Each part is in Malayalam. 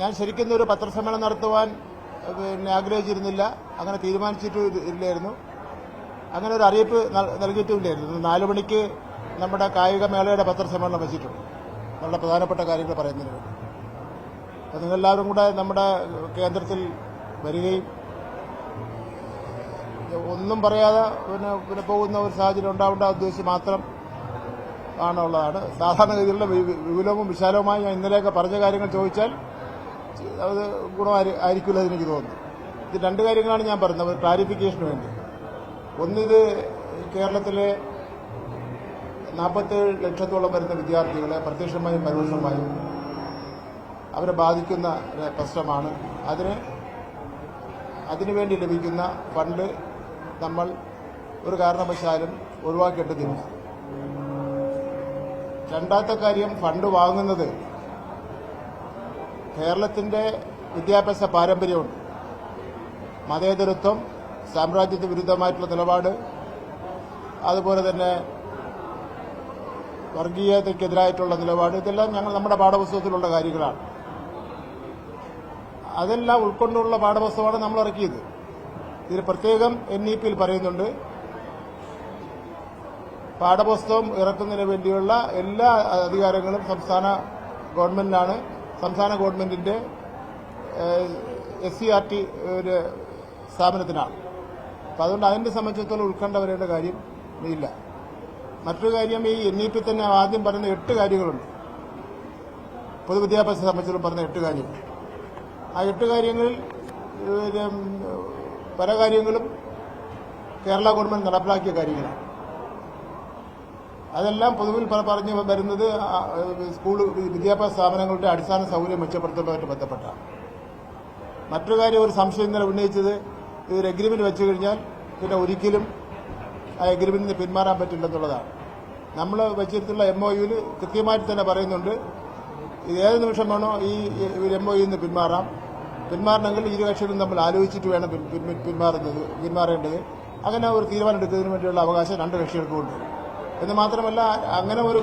ഞാൻ ശരിക്കും ഒരു പത്രസമ്മേളനം നടത്തുവാൻ ആഗ്രഹിച്ചിരുന്നില്ല, അങ്ങനെ തീരുമാനിച്ചിട്ടില്ലായിരുന്നു, അങ്ങനെ ഒരു അറിയിപ്പ് നൽകിയിട്ടുമില്ലായിരുന്നു. 4 മണിക്ക് നമ്മുടെ കായികമേളയുടെ പത്രസമ്മേളനം വെച്ചിട്ടുണ്ട്, വളരെ പ്രധാനപ്പെട്ട കാര്യങ്ങൾ പറയുന്നതിന് വേണ്ടി. അപ്പോൾ നിങ്ങളെല്ലാവരും കൂടെ നമ്മുടെ കേന്ദ്രത്തിൽ വരികയും ഒന്നും പറയാതെ പിന്നെ പോകുന്ന ഒരു സാഹചര്യം ഉണ്ടാവേണ്ട ഉദ്ദേശിച്ച് മാത്രം ആണുള്ളതാണ്. സാധാരണഗതിയിലുള്ള വിപുലവും വിശാലവുമായി ഞാൻ ഇന്നലെയൊക്കെ പറഞ്ഞ കാര്യങ്ങൾ ചോദിച്ചാൽ അത് ഗുണമായിരിക്കില്ല എന്നെനിക്ക് തോന്നുന്നു. ഇത് 2 കാര്യങ്ങളാണ് ഞാൻ പറയുന്നത്, ഒരു ക്ലാരിഫിക്കേഷന് വേണ്ടി. ഒന്നിത് കേരളത്തിലെ 47 ലക്ഷത്തോളം വരുന്ന വിദ്യാർത്ഥികളെ പ്രത്യക്ഷമായും പരോക്ഷമായും അവരെ ബാധിക്കുന്ന പ്രശ്നമാണ്. അതിനുവേണ്ടി ലഭിക്കുന്ന ഫണ്ട് നമ്മൾ ഒരു കാരണവശാലും ഒഴിവാക്കേണ്ടതില്ല. രണ്ടാമത്തെ കാര്യം, ഫണ്ട് വാങ്ങുന്നത് കേരളത്തിന്റെ വിദ്യാഭ്യാസ പാരമ്പര്യമുണ്ട്. മതേതരത്വം, സാമ്രാജ്യത്വ വിരുദ്ധമായിട്ടുള്ള നിലപാട്, അതുപോലെ തന്നെ വർഗീയതയ്ക്കെതിരായിട്ടുള്ള നിലപാട്, ഇതെല്ലാം നമ്മുടെ പാഠപുസ്തകത്തിലുള്ള കാര്യങ്ങളാണ്. അതെല്ലാം ഉൾക്കൊണ്ടുള്ള പാഠപുസ്തകമാണ് നമ്മൾ ഇറക്കിയത്. ഇതിൽ പ്രത്യേകം NEP-യിൽ പറയുന്നുണ്ട്, പാഠപുസ്തകം ഇറക്കുന്നതിന് വേണ്ടിയുള്ള എല്ലാ അധികാരങ്ങളും സംസ്ഥാന ഗവൺമെന്റിനാണ്. സംസ്ഥാന ഗവൺമെന്റിന്റെ SCERT ഒരു സ്ഥാപനത്തിനാണ്. അപ്പം അതുകൊണ്ട് അതിനെ സംബന്ധിച്ചിടത്തോളം ഉത്കണ്ഠ വരേണ്ട കാര്യം ഇല്ല. മറ്റൊരു കാര്യം, ഈ NEP തന്നെ ആദ്യം പറയുന്ന 8 കാര്യങ്ങളുണ്ട്. പൊതുവിദ്യാഭ്യാസത്തെ സംബന്ധിച്ചിടത്തോളം പറഞ്ഞ 8 കാര്യങ്ങൾ. ആ 8 കാര്യങ്ങളിൽ പല കാര്യങ്ങളും കേരള ഗവൺമെന്റ് നടപ്പിലാക്കിയ കാര്യങ്ങളാണ്. അതെല്ലാം പൊതുവിൽ പറഞ്ഞു വരുന്നത് സ്കൂൾ വിദ്യാഭ്യാസ സ്ഥാപനങ്ങളുടെ അടിസ്ഥാന സൗകര്യം മെച്ചപ്പെടുത്തുന്നതുമായിട്ട് ബന്ധപ്പെട്ടാണ്. മറ്റൊരു കാര്യം, ഒരു സംശയം ഇന്നലെ ഉന്നയിച്ചത്, ഇതൊരു എഗ്രിമെന്റ് വെച്ചു കഴിഞ്ഞാൽ പിന്നെ ഒരിക്കലും ആ എഗ്രിമെന്റിൽ നിന്ന് പിന്മാറാൻ പറ്റില്ലെന്നുള്ളതാണ്. നമ്മൾ വെച്ചിട്ടുള്ള MOU-ൽ കൃത്യമായിട്ട് തന്നെ പറയുന്നുണ്ട്, ഇത് ഏത് നിമിഷം വേണോ ഈ MOU-ൽ നിന്ന് പിന്മാറണമെങ്കിൽ ഇരു കക്ഷികളും തമ്മിൽ ആലോചിച്ചിട്ട് വേണം പിന്മാറേണ്ടത്. അങ്ങനെ ഒരു തീരുമാനം എടുക്കുന്നതിന് വേണ്ടിയുള്ള അവകാശം 2 കക്ഷികൾക്കുമുണ്ട്. എന്ന് മാത്രമല്ല, അങ്ങനെ ഒരു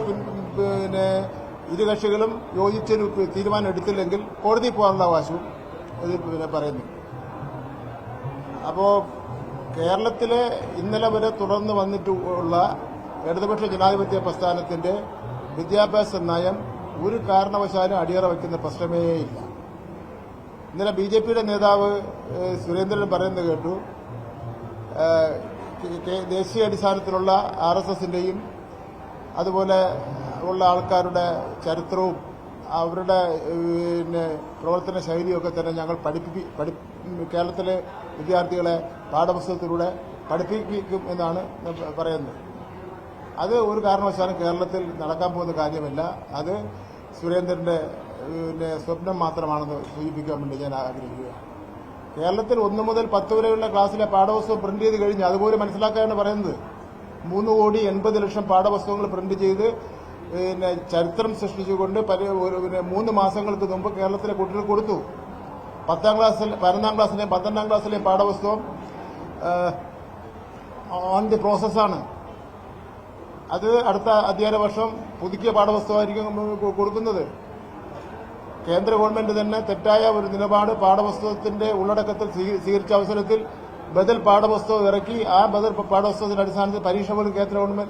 ഇരു കക്ഷികളും യോജിച്ചൊരു തീരുമാനം എടുത്തില്ലെങ്കിൽ കോടതി പോകാനുള്ള അവകാശവും ഇത് പറയുന്നു. അപ്പോ കേരളത്തിലെ ഇന്നലെ വരെ തുടർന്ന് വന്നിട്ടുള്ള ഇടതുപക്ഷ ജനാധിപത്യ പ്രസ്ഥാനത്തിന്റെ വിദ്യാഭ്യാസ നയം ഒരു കാരണവശാലും അടിയറ വയ്ക്കുന്ന പ്രശ്നമേയില്ല. ഇന്നലെ BJP-യുടെ നേതാവ് സുരേന്ദ്രൻ പറയുന്നത് കേട്ടു, ദേശീയ അടിസ്ഥാനത്തിലുള്ള RSS-ന്റെയും അതുപോലെ ഉള്ള ആൾക്കാരുടെ ചരിത്രവും അവരുടെ പ്രവർത്തന ശൈലിയൊക്കെ തന്നെ ഞങ്ങൾ കേരളത്തിലെ വിദ്യാർത്ഥികളെ പാഠപുസ്തകത്തിലൂടെ പഠിപ്പിക്കും എന്നാണ് പറയുന്നത്. അത് ഒരു കാരണവശാലും കേരളത്തിൽ നടക്കാൻ പോകുന്ന കാര്യമല്ല. അത് സുരേന്ദ്രന്റെ സ്വപ്നം മാത്രമാണെന്ന് സൂചിപ്പിക്കാൻ വേണ്ടി ഞാൻ ആഗ്രഹിക്കുകയാണ്. കേരളത്തിൽ 1 മുതൽ 10 വരെയുള്ള ക്ലാസ്സിലെ പാഠപുസ്തകം പ്രിന്റ് ചെയ്ത് കഴിഞ്ഞ് അതുപോലെ മനസ്സിലാക്കാനാണ് പറയുന്നത്. 3,80,00,000 പാഠപുസ്തകങ്ങൾ പ്രിന്റ് ചെയ്ത് ചരിത്രം സൃഷ്ടിച്ചുകൊണ്ട് 3 മാസങ്ങൾക്ക് മുമ്പ് കേരളത്തിലെ കുട്ടികൾ കൊടുത്തു. 11ാം ക്ലാസ്സിലെയും 12ാം ക്ലാസ്സിലെയും പാഠപുസ്തകം ഓൺ ദി പ്രോസസ്സാണ്. അത് അടുത്ത അധ്യയന വർഷം പുതുക്കിയ പാഠപുസ്തകമായിരിക്കും കൊടുക്കുന്നത്. കേന്ദ്ര ഗവൺമെന്റ് തന്നെ തെറ്റായ ഒരു നിലപാട് പാഠപുസ്തകത്തിന്റെ ഉള്ളടക്കത്തിൽ സ്വീകരിച്ച അവസരത്തിൽ ബദൽ പാഠപുസ്തകം ഇറക്കി ആ ബദൽ പാഠപുസ്തകത്തിന്റെ അടിസ്ഥാനത്തിൽ പരീക്ഷ പോലും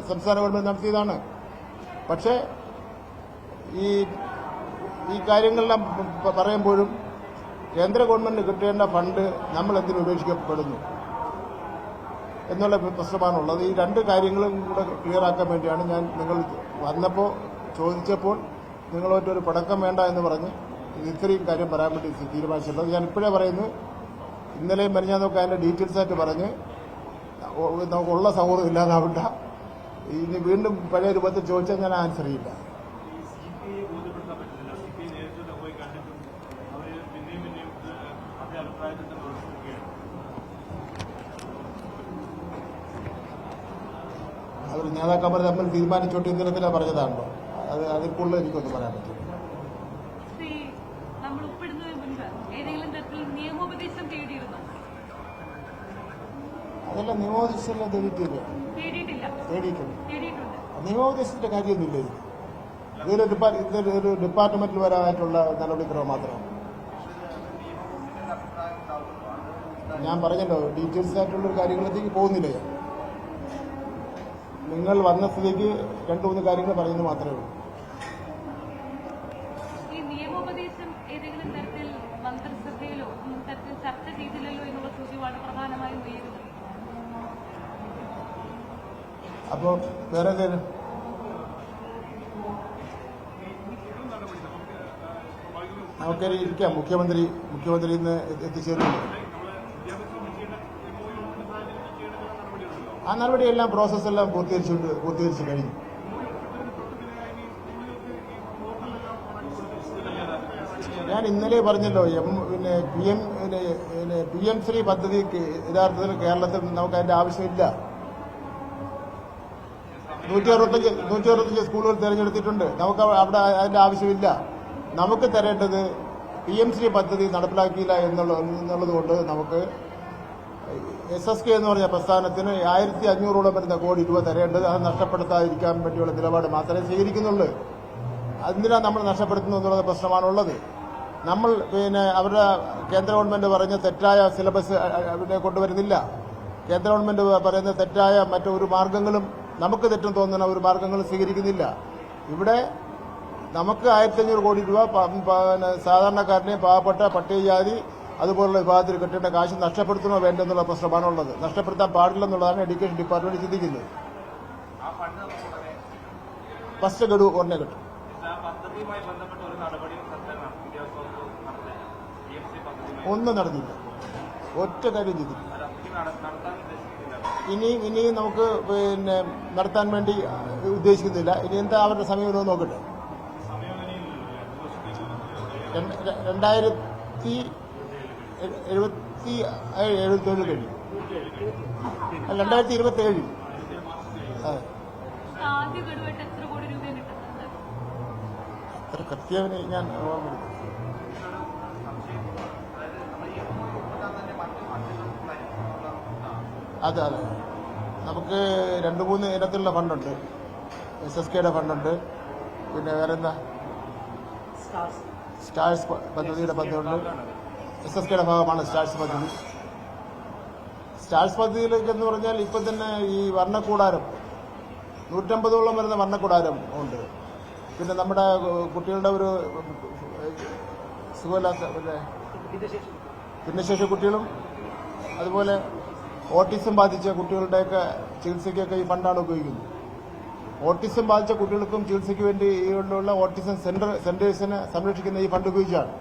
സംസ്ഥാന ഗവൺമെന്റ് നടത്തിയതാണ്. പക്ഷേ ഈ കാര്യങ്ങളെല്ലാം പറയുമ്പോഴും കേന്ദ്ര ഗവൺമെന്റിന് കിട്ടേണ്ട ഫണ്ട് നമ്മൾ എന്തിനു ഉപേക്ഷിക്കപ്പെടുന്നു എന്നുള്ള പ്രശ്നമാണുള്ളത്. ഈ 2 കാര്യങ്ങളും കൂടെ ക്ലിയറാക്കാൻ വേണ്ടിയാണ് ഞാൻ നിങ്ങൾ വന്നപ്പോൾ ചോദിച്ചപ്പോൾ നിങ്ങളുമായിട്ടൊരു പടക്കം വേണ്ട എന്ന് പറഞ്ഞ് ഇത്രയും കാര്യം പറയാൻ വേണ്ടി തീരുമാനിച്ചിട്ടുള്ളത്. ഞാൻ ഇപ്പോഴേ പറയുന്നു, ഇന്നലെയും മെനഞ്ഞാന്നൊക്കെ അതിന്റെ ഡീറ്റെയിൽസ് ആയിട്ട് പറഞ്ഞ് നമുക്കുള്ള സൗഹൃദം ഇല്ലാതാവണ്ട. ഇനി വീണ്ടും പഴയ രൂപത്തിൽ ചോദിച്ചാൽ ഞാൻ ആൻസർ ചെയ്യില്ല. അവർ നേതാക്കന്മാർ തമ്മിൽ തീരുമാനിച്ചോട്ട് ഇത്തരത്തിലാണ് പറഞ്ഞതാണല്ലോ. അതിൽ കൂടുതൽ എനിക്കൊന്ന് പറയാൻ പറ്റും. അതെല്ലാം നിയമോപദേശം തേടിയിട്ടില്ല. നിയമോപദേശത്തിന്റെ കാര്യമൊന്നുമില്ല. ഇതൊരു ഡിപ്പാർട്ട്മെന്റിൽ വരാനായിട്ടുള്ള നടപടിക്രമം മാത്രമാണ്. ഞാൻ പറഞ്ഞല്ലോ, ഡീറ്റെയിൽസ് ആയിട്ടുള്ള കാര്യങ്ങളിലേക്ക് പോകുന്നില്ല ഞാൻ. നിങ്ങൾ വന്ന സ്ഥിതിക്ക് 2-3 കാര്യങ്ങൾ പറയുന്നത് മാത്രമേ ഉള്ളൂ. ഈ നിയമോപദേശം ഏതെങ്കിലും തരത്തിൽ മന്ത്രിസഭയിലോ തരത്തിൽ ചർച്ച ചെയ്തില്ലല്ലോ എന്നുള്ള ചോദ്യമാണ് പ്രധാനമായും ഉയരുന്നത്. അപ്പോ വേറെ എന്തെങ്കിലും നമുക്ക് ഇരിക്കാം. മുഖ്യമന്ത്രി ഇന്ന് എത്തിച്ചേരുന്നു. ആ നടപടിയെല്ലാം പ്രോസസ്സെല്ലാം പൂർത്തീകരിച്ചു കഴിഞ്ഞു. ഞാൻ ഇന്നലെ പറഞ്ഞല്ലോ, PM ശ്രീ പദ്ധതി യഥാർത്ഥത്തിൽ കേരളത്തിൽ നമുക്ക് അതിന്റെ ആവശ്യമില്ല. 165 സ്കൂളുകൾ തിരഞ്ഞെടുത്തിട്ടുണ്ട്. നമുക്ക് അവിടെ അതിന്റെ ആവശ്യമില്ല. നമുക്ക് തരേണ്ടത് PM ശ്രീ പദ്ധതി നടപ്പിലാക്കിയില്ല എന്നുള്ളത് കൊണ്ട് നമുക്ക് SSK എന്ന് പറഞ്ഞ പ്രസ്ഥാനത്തിന് 1500 വരുന്ന കോടി രൂപ തരേണ്ടത് അത് നഷ്ടപ്പെടുത്താതിരിക്കാൻ വേണ്ടിയുള്ള നിലപാട് മാത്രമേ സ്വീകരിക്കുന്നുള്ളൂ. അതിനാണ് നമ്മൾ നഷ്ടപ്പെടുത്തുന്നു എന്നുള്ള പ്രശ്നമാണുള്ളത്. നമ്മൾ അവരുടെ കേന്ദ്ര ഗവൺമെന്റ് പറഞ്ഞ തെറ്റായ സിലബസ് അവിടെ കൊണ്ടുവരുന്നില്ല. കേന്ദ്ര ഗവൺമെന്റ് പറയുന്ന തെറ്റായ മറ്റൊരു മാർഗങ്ങളും നമുക്ക് തെറ്റും തോന്നുന്ന ഒരു മാർഗങ്ങളും സ്വീകരിക്കുന്നില്ല. ഇവിടെ നമുക്ക് 1500 കോടി രൂപ സാധാരണക്കാരനെ, പാവപ്പെട്ട പട്ടികജാതി അതുപോലുള്ള വിഭാഗത്തിൽ കിട്ടേണ്ട കാശ് നഷ്ടപ്പെടുത്തണോ വേണ്ടെന്നുള്ള പ്രശ്നമാണുള്ളത്. നഷ്ടപ്പെടുത്താൻ പാടില്ലെന്നുള്ളതാണ് എഡ്യൂക്കേഷൻ ഡിപ്പാർട്ട്മെന്റ് ചിന്തിക്കുന്നത്. ഫസ്റ്റ് ഗഡു ഉടനെ കിട്ടും. ഒന്നും നടന്നില്ല. ഒറ്റ കാര്യം ചെയ്തില്ല. ഇനി നമുക്ക് നടത്താൻ വേണ്ടി ഉദ്ദേശിക്കുന്നില്ല. ഇനി എന്താ അവരുടെ സമയം നോക്കട്ടെ. 2077 കഴിഞ്ഞു. 2027. അത്ര കൃത്യമായി ഞാൻ ഓർമ്മ. അതെ നമുക്ക് 2-3 ഇനത്തിലുള്ള ഫണ്ടുണ്ട്. SSKയുടെ ഫണ്ടുണ്ട്. പിന്നെ വേറെന്താ, സ്റ്റാർസ് പദ്ധതിയുടെ പദ്ധതിയുണ്ട്. SSKയുടെ ഭാഗമാണ് സ്റ്റാർസ് പദ്ധതി. സ്റ്റാർസ് പദ്ധതിയിലേക്ക് എന്ന് പറഞ്ഞാൽ ഇപ്പൊ തന്നെ ഈ വർണ്ണക്കൂടാരം 150ഓളം വരുന്ന വർണ്ണക്കൂടാരം ഉണ്ട്. പിന്നെ നമ്മുടെ കുട്ടികളുടെ ഒരു സുഖമില്ലാത്ത ഭിന്നശേഷി കുട്ടികളും അതുപോലെ ഓട്ടിസം ബാധിച്ച കുട്ടികളുടെയൊക്കെ ചികിത്സയ്ക്കൊക്കെ ഈ ഫണ്ടാണ് ഉപയോഗിക്കുന്നത്. ഓട്ടിസം ബാധിച്ച കുട്ടികൾക്കും ചികിത്സയ്ക്ക് വേണ്ടി ഉള്ള ഓട്ടിസം സെന്റേഴ്സിനെ സംരക്ഷിക്കുന്ന ഈ ഫണ്ട് ഉപയോഗിച്ചാണ്.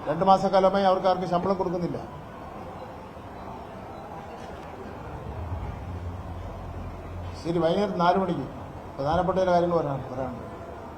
2 മാസക്കാലമായി അവർക്ക് ശമ്പളം കൊടുക്കുന്നില്ല. ശരി, വൈകുന്നേരം 4 മണിക്ക് പ്രധാനപ്പെട്ട കാര്യങ്ങൾ പറയാനുണ്ട്.